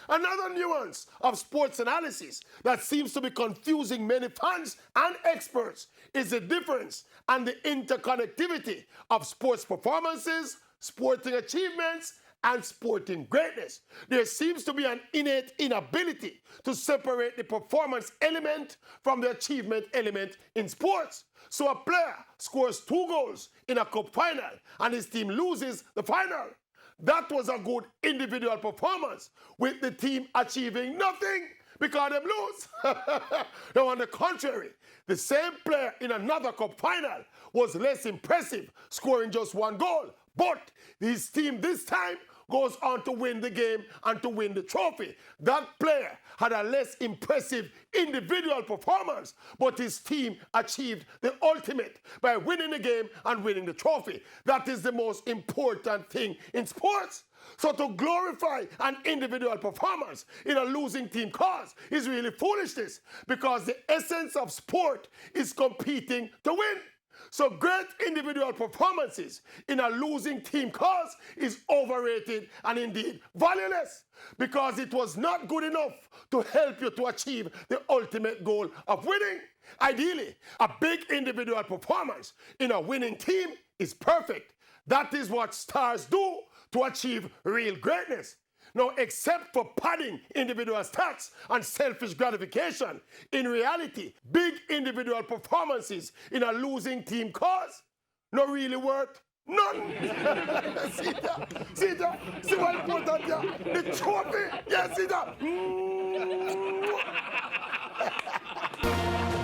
Another nuance of sports analysis that seems to be confusing many fans and experts is the difference and the interconnectivity of sports performances, sporting achievements, and sporting greatness. There seems to be an innate inability to separate the performance element from the achievement element in sports. So a player scores 2 goals in a cup final and his team loses the final. That was a good individual performance, with the team achieving nothing because they lose. Now, on the contrary, the same player in another cup final was less impressive, scoring just 1 goal. But his team this time goes on to win the game and to win the trophy. That player had a less impressive individual performance, but his team achieved the ultimate by winning the game and winning the trophy. That is the most important thing in sports. So to glorify an individual performance in a losing team cause is really foolishness, because the essence of sport is competing to win. So great individual performances in a losing team cause is overrated and indeed valueless, because it was not good enough to help you to achieve the ultimate goal of winning. Ideally, a big individual performance in a winning team is perfect. That is what stars do to achieve real greatness. Now, except for padding individual stats and selfish gratification, in reality, big individual performances in a losing team cause not really worth none. See that? See that? See what important here? The trophy? Yeah, see that?